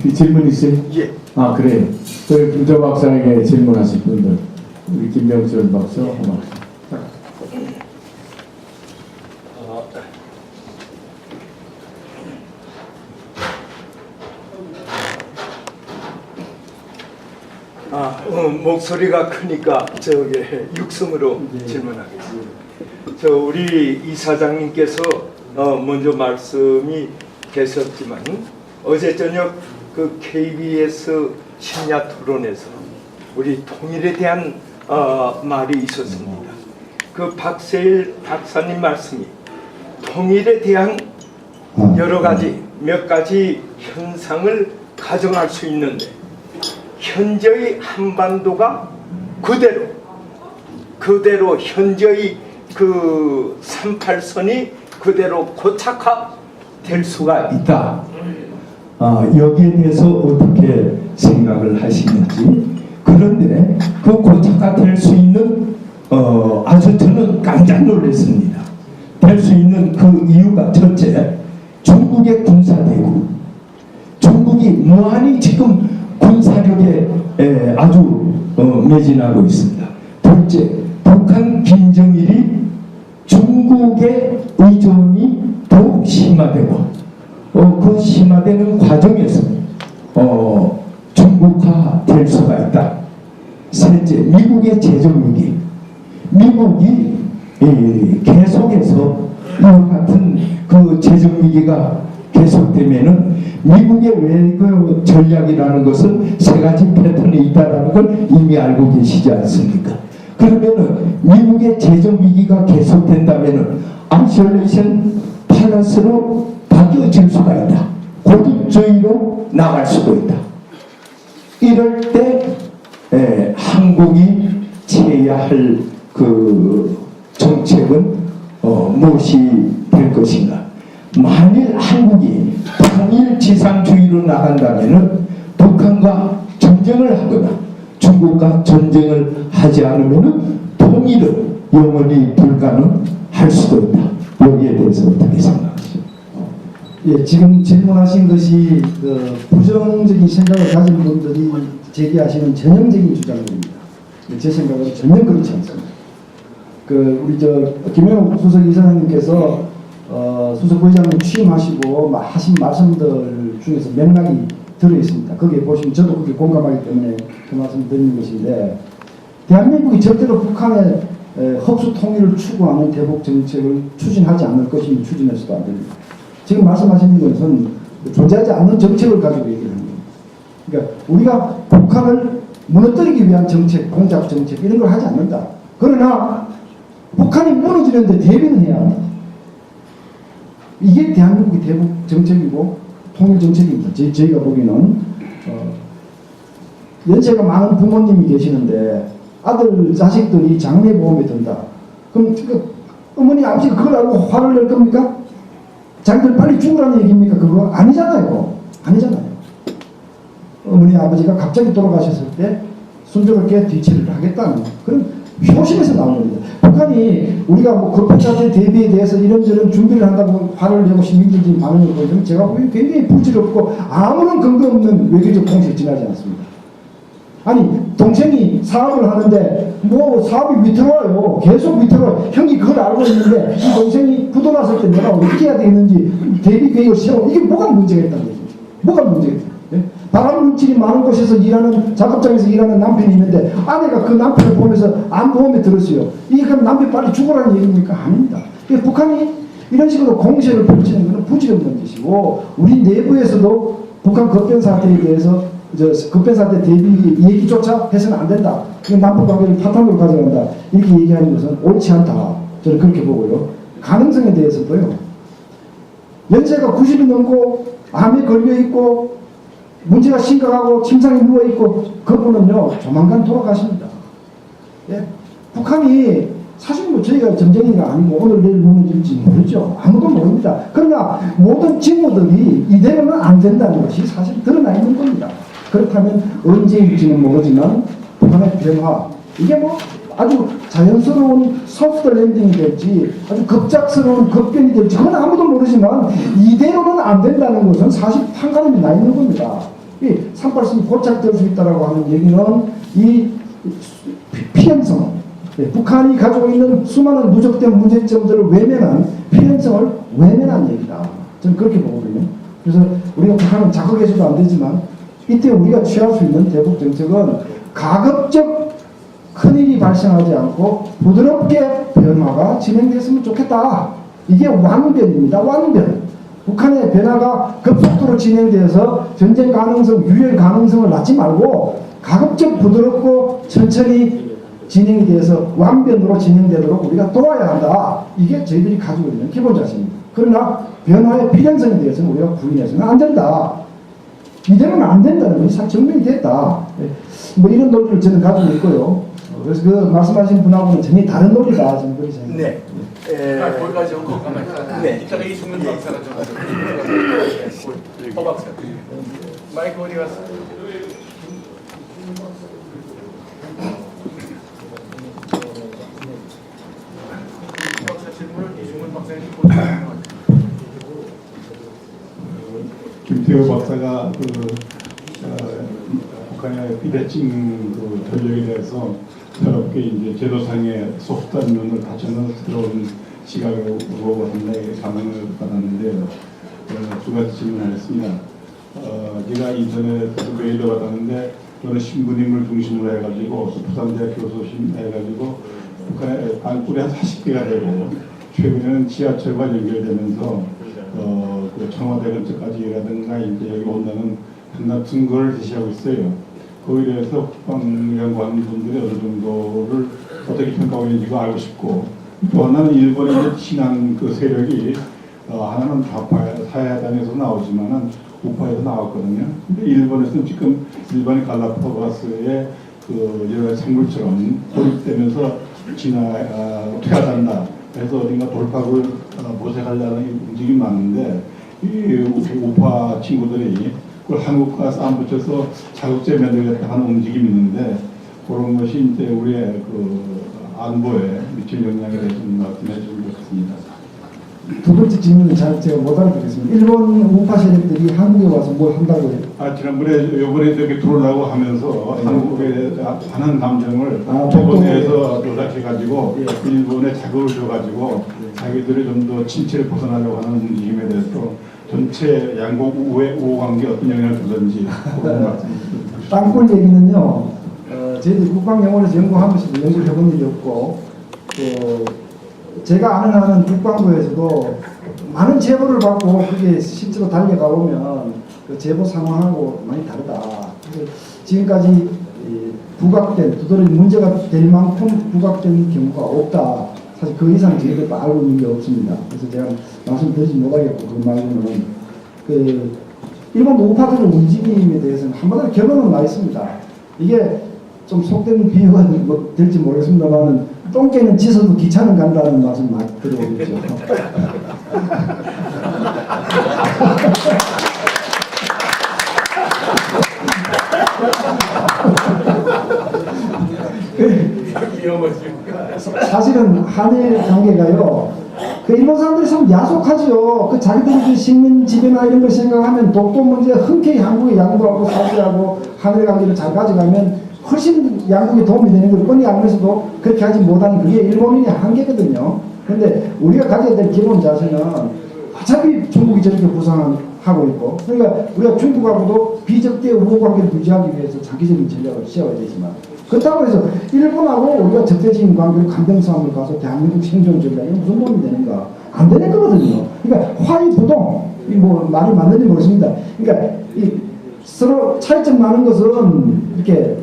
질문 있어요? 예. 아, 그래요. 우리 김도 박사에게 질문하실 분들, 우리 김명철 박사, 호 박사. 목소리가 크니까 저기 육성으로 질문하겠습니다. 저 우리 이사장님께서 먼저 말씀이 계셨지만 어제 저녁 그 KBS 심야 토론에서 우리 통일에 대한 말이 있었습니다. 그 박세일 박사님 말씀이 통일에 대한 여러 가지 몇 가지 현상을 가정할 수 있는데 현재의 한반도가 그대로 현재의 그 38선이 그대로 고착화될 수가 있다. 여기에 대해서 어떻게 생각을 하시는지. 그런데 그 고착화될 수 있는 아주 저는 깜짝 놀랐습니다. 될 수 있는 그 이유가 첫째, 중국의 군사대국. 중국이 무한히 지금 군사력에 아주 매진하고 있습니다. 둘째, 북한 김정일이 중국의 의존이 더욱 심화되고 그 심화되는 과정에서 중국화될 수가 있다. 셋째, 미국의 재정위기. 미국이 계속해서 이와 같은 그 재정위기가 계속되면은 미국의 외교 전략이라는 것은 세 가지 패턴이 있다는 걸 이미 알고 계시지 않습니까? 그러면은 미국의 재정 위기가 계속된다면은 아이솔레이션 팔러스로 바뀌어질 수가 있다. 고립주의로 나갈 수도 있다. 이럴 때 한국이 취해야 할 그 정책은 무엇이 될 것인가? 만일 한국이 통일 지상주의로 나간다면은 북한과 전쟁을 하거나 중국과 전쟁을 하지 않으면은 통일은 영원히 불가능할 수도 있다. 여기에 대해서 어떻게 생각하십니까? 예, 지금 질문하신 것이 그 부정적인 생각을 가진 분들이 제기하시는 전형적인 주장입니다. 제 생각은 전혀 그렇지 않습니다. 그 우리 김영욱 수석 이사장님께서 수석 부의장님 취임하시고 하신 말씀들 중에서 맥락이 들어있습니다. 거기에 보시면 저도 그렇게 공감하기 때문에 그 말씀 드리는 것인데, 대한민국이 절대로 북한의 흡수 통일을 추구하는 대북 정책을 추진하지 않을 것이니 추진해서도 안 됩니다. 지금 말씀하시는 것은 존재하지 않는 정책을 가지고 얘기를 합니다. 그러니까 우리가 북한을 무너뜨리기 위한 정책, 공작 정책 이런 걸 하지 않는다. 그러나 북한이 무너지는데 대비는 해야 한다. 이게 대한민국의 대북 정책이고 통일 정책입니다. 저희가 보기에는 연세가 많은 부모님이 계시는데 아들 자식들이 장례보험에 든다. 그럼 어머니 아버지가 그걸 알고 화를 낼 겁니까? 자기들 빨리 죽으라는 얘기입니까? 그거 아니잖아요. 아니잖아요. 어머니 아버지가 갑자기 돌아가셨을 때 순조롭게 뒤처리를 하겠다는 그런 효심에서 나오는 겁니다. 북한이 우리가 뭐 급한 사태 대비에 대해서 이런저런 준비를 한다고 화를 내고 시민들이 반응을 보이면 제가 보기엔 굉장히 부질없고 아무런 근거 없는 외교적 공세에 지나지 않습니다. 아니 동생이 사업을 하는데 뭐 사업이 위태로워요. 계속 위태로워요. 형이 그걸 알고 있는데 이 동생이 부도났을 때 내가 어떻게 해야 되는지 대비 계획을 세워. 이게 뭐가 문제가 있다는 거죠. 뭐가 문제가 있다. 예? 바람 물질이 많은 곳에서 일하는 작업장에서 일하는 남편이 있는데 아내가 그 남편을 보면서 안 보험에 들었어요. 이게 그럼 남편 빨리 죽으라는 얘기입니까? 아닙니다. 북한이 이런 식으로 공세를 펼치는 것은 부질없는 짓이고 우리 내부에서도 북한 급변 사태에 대해서 급변 사태 대비 얘기조차 해서는 안 된다. 남북 관계를 파탄으로 가져간다. 이렇게 얘기하는 것은 옳지 않다. 저는 그렇게 보고요. 가능성에 대해서도요. 연세가 90이 넘고 암에 걸려 있고 문제가 심각하고 침상에 누워있고 그분은요 조만간 돌아가십니다. 예? 북한이 사실 뭐 저희가 점쟁이가 아니고 오늘 내일 무너질지 모르죠. 아무도 모릅니다. 그러나 모든 징후들이 이대로는 안 된다는 것이 사실 드러나 있는 겁니다. 그렇다면 언제일지는 모르지만 북한의 변화 이게 뭐 아주 자연스러운 소프트 랜딩이 될지 아주 급작스러운 급변이 될지 그건 아무도 모르지만 이대로는 안 된다는 것은 사실 판가름이 나 있는 겁니다. 이 38선이 고착될 수 있다라고 하는 얘기는 이 필연성, 북한이 가지고 있는 수많은 누적된 문제점들을 외면한 필연성을 외면한 얘기다. 저는 그렇게 보거든요. 그래서 우리가 북한은 자극해서도 안 되지만 이때 우리가 취할 수 있는 대북 정책은 가급적 큰일이 발생하지 않고 부드럽게 변화가 진행됐으면 좋겠다. 이게 완변입니다. 완변. 북한의 변화가 급속도로 진행되어서 전쟁 가능성, 유혈 가능성을 낳지 말고 가급적 부드럽고 천천히 진행이 돼서 완변으로 진행되도록 우리가 도와야 한다. 이게 저희들이 가지고 있는 기본 자세입니다. 그러나 변화의 필연성에 대해서는 우리가 부인해서는 안 된다. 이대로는 안 된다는 것이 사실 증명이 됐다. 뭐 이런 논리를 저는 가지고 있고요. 그래서 그 말씀하신 분하고는 전혀 다른 논리다. 저는 그렇게 생각합니다. 네. 거기까지 오고 가만히 네. 이따가 이승문 박사가 좀 허 박사 마이크 어디 갔어? 박사 질문을 이승문 박사님 보내주세요. 김태호 박사가 북한의 비대칭 전력에 대해서 새롭게 이제 제도상의 속단론을 갖춰서 새로운 시각으로 상당히 감명을 받았는데요. 두 가지 질문하겠습니다. 제가 인터넷에서 메일을 받았는데 저는 신부님을 중심으로 해가지고 부산대학 교수심 해가지고 북한의 안굴이 한 40개가 되고 최근에는 지하철과 연결되면서 그 청와대 근처까지라든가 이제 여기 온다는 한낱 증거를 제시하고 있어요. 거기에 대해서 국방연구하는 분들이 어느 정도를 어떻게 평가하고 있는지가 알고 싶고, 또 하나는 일본의 이제 친한 그 세력이 하나는 좌파 사야당에서 나오지만은 우파에서 나왔거든요. 근데 일본에서는 지금 일본의 갈라파고스의 그 여러 가지 생물처럼 고립되면서 퇴화한다. 그래서 어딘가 돌파구를 모색하려는 움직임이 많은데 이 우파 친구들이 그걸 한국과 싸움 붙여서 자국제 면제겠다 하는 움직임이 있는데 그런 것이 이제 우리의 그 안보에 미칠 영향에 대해서 말씀해 주시면 좋겠습니다. 두 번째 질문은 제가 못 알아듣겠습니다. 일본 우파 세력들이 한국에 와서 뭘 한다고 해요? 요번에 이렇게 들어오려고 하면서 한국에 하는 감정을 독도에 일본에서 조작해가지고 일본에 자극을 줘가지고 자기들이 좀 더 침체를 벗어나려고 하는 움직임에 대해서 전체 양국 우호 관계에 어떤 영향을 주든지 그런 말씀. 땅굴 얘기는요. 저희들 국방영원에서 연구하면서도 연구를 해본 일이 없고 제가 아는 한은 국방부에서도 많은 제보를 받고 그게 실제로 달려가 보면 그 제보 상황하고 많이 다르다. 그래서 지금까지 부각된 두드러진 문제가 될 만큼 부각된 경우가 없다. 사실 그 이상 저희들도 알고 있는 게 없습니다. 그래서 제가 말씀드리지 못하겠고 그 말고는 그 일본 우파들의 움직임에 대해서는 한마디로 결론은 나 있습니다. 이게 좀 속된 비유가 뭐 될지 모르겠습니다만은 똥개는 짖어도 기차는 간다는 말씀 많이 들어오겠죠. 사실은 한일 관계가요. 그 일본 사람들이 참 야속하죠. 그 자기들이 식민 지배나 이런 걸 생각하면 독도 문제 흔쾌히 한국에 양보하고 사죄하고 한일 관계를 잘 가져가면 훨씬 양국에 도움이 되는 걸 뻔히 알면서도 그렇게 하지 못하는 그게 일본인의 한계거든요. 그런데 우리가 가져야 될 기본 자세는 어차피 중국이 저렇게 부상하고 있고, 그러니까 우리가 중국하고도 비적대 우호 관계를 유지하기 위해서 장기적인 전략을 세워야 되지만, 그렇다고 해서 일본하고 우리가 적대적인 관계로 감정싸움을 가서 대한민국 생존 전략이 무슨 도움이 되는가? 안 되는 거거든요. 그러니까 화이부동, 뭐 말이 맞는지 모르겠습니다. 그러니까 이 서로 차이점 나는 것은 이렇게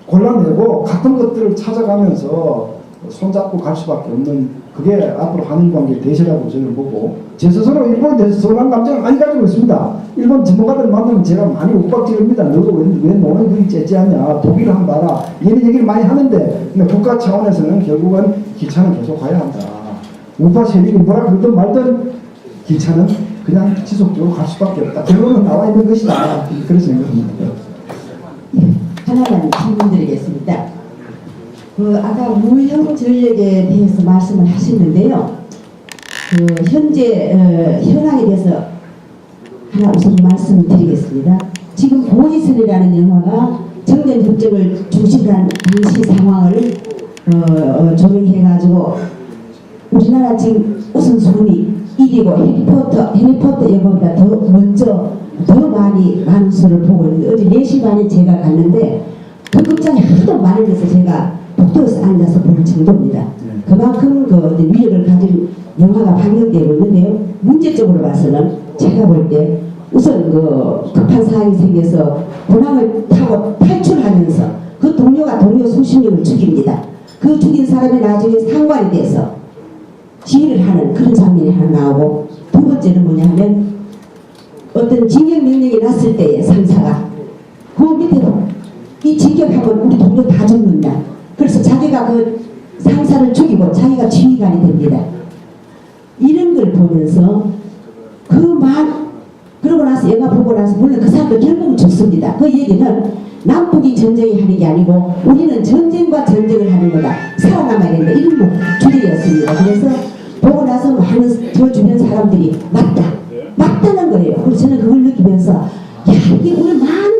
골라내고 같은 것들을 찾아가면서 손잡고 갈 수밖에 없는, 그게 앞으로 한일 관계의 대세라고 저는 보고, 제 스스로 일본에 대해서 서운한 감정을 많이 가지고 있습니다. 일본 전문가들 만나면 제가 많이 욱박지릅니다. 너도 왜 너는 그리 째째하냐, 독일을 한번 봐라, 이런 얘기를 많이 하는데, 근데 국가 차원에서는 결국은 기차는 계속 가야 한다. 우파 세력이 뭐라 그러든 말든 기차는 그냥 지속적으로 갈 수밖에 없다. 결론은 나와 있는 것이다. 그런 생각입니다. 하나만 질문드리겠습니다. 아까 무형 전력에 대해서 말씀을 하시는데요. 현재 현황에 대해서 하나 우선 말씀드리겠습니다. 지금 고위 삼팔선이라는 영화가 정전 국정을 중심으로 한 당시 상황을 조명해가지고 우리나라 지금 우선순위 1위고 해리포터 영화보다 더 먼저 더 많은 수를 보고 있는데 어제 4시 반에 제가 갔는데 그 극장이 하도 많으면서 제가 복도에서 앉아서 볼 정도입니다. 그만큼 그 위력을 가진 영화가 방영되고 있는데요. 문제적으로 봐서는 제가 볼 때 우선 그 급한 상황이 생겨서 군함을 타고 탈출하면서 그 동료가 동료 수십 명을 죽입니다. 그 죽인 사람이 나중에 상관이 돼서 지휘를 하는 그런 장면이 하나 나오고 두 번째는 뭐냐 하면 어떤 징역 명령이 났을 때의 상사가 그 밑에도 이 징역하면 우리 동료 다 죽는다. 그래서 자기가 그 상사를 죽이고 자기가 지휘관이 됩니다. 이런 걸 보면서 그러고 나서 영화 보고 나서 물론 그 사람도 결국은 죽습니다. 그 얘기는 남북이 전쟁이 하는 게 아니고 우리는 전쟁과 전쟁을 하는 거다. 살아남아야 된다. 이런 주제였습니다. 그래서 보고 나서 많은 저 주변 사람들이 맞다는 거예요. 그래서 저는 그걸 느끼면서 야 이게 오늘 많은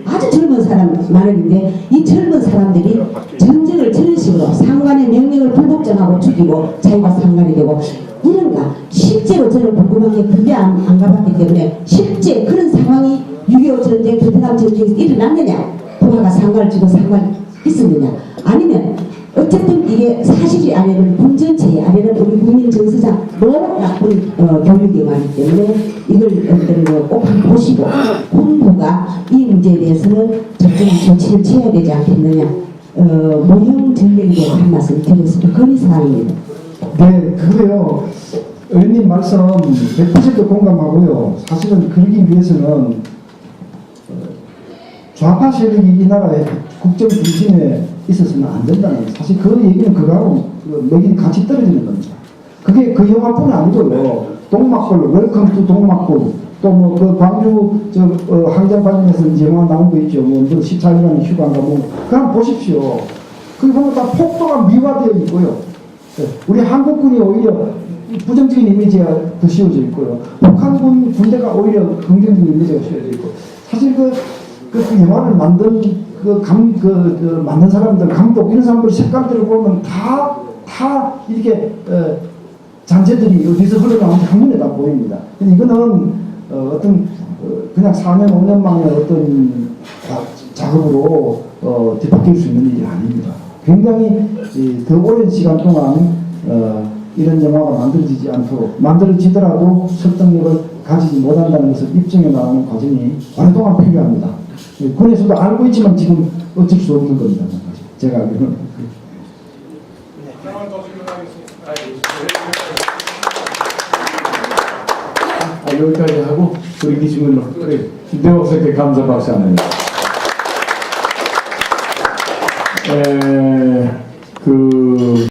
아주 젊은 사람 많은데 이 젊은 사람들이 전쟁을 저런 식으로 상관의 명령을 불복종하고 죽이고 자기가 상관이 되고 이런가 실제로 저는 궁금한 게 군대 안 가봤기 때문에 실제 그런 상황이 6.25 전쟁, 베트남 전쟁에서 일어났느냐 부하가 상관을 주고 상관 있었느냐 아니면 어쨌든 이게 사실이 아니면 군 전체에 아니면 우리 국민 정서상 너무 나쁜 교육이 많기 때문에 이걸 꼭 한번 보시고 홍보가 이 문제에 대해서는 적절한 조치를 취해야 되지 않겠느냐 모형 전쟁에 대해서 한 말씀 드렸습니다. 건의사항입니다. 네, 그래요. 의원님 말씀 100% 공감하고요. 사실은 그러기 위해서는 좌파 세력이 이 나라의 국정 중심에 있어서는 안 된다는 사실 그 얘기는 그거하고 맥이 같이 떨어지는 겁니다. 그게 그 영화뿐 아니고요. 동막골, 웰컴 투 동막골 또 뭐 그 광주 항쟁 관련해서 영화 나온 거 있죠. 뭐 14일간 휴가인가 뭐 그럼 보십시오. 그게 보면 다 폭도가 미화되어 있고요. 우리 한국군이 오히려 부정적인 이미지가 더 씌워져 있고요. 북한군 군대가 오히려 긍정적인 이미지가 씌워져 있고 사실 그 영화를 만든 만든 사람들, 감독 이런 사람들 색감들을 보면 다 이렇게 잔재들이 어디서 흘러나오는지 한눈에 다 보입니다. 근데 이거는 어떤 그냥 4년 5년 만에 어떤 작업으로 뒤바뀔 수 있는 일이 아닙니다. 굉장히 더 오랜 시간 동안 이런 영화가 만들어지지 않도록 만들어지더라도 설득력을 가지지 못한다는 것을 입증해 나가는 과정이 오랫동안 필요합니다. 군에서도 알고 있지만 지금 어쩔 수 없는 겁니다. 제가 알기로는. 하나만 더 질문하겠습니다. 여기까지 하고 우리 기준으로 김대호 박사님께 감사 박수 하나요.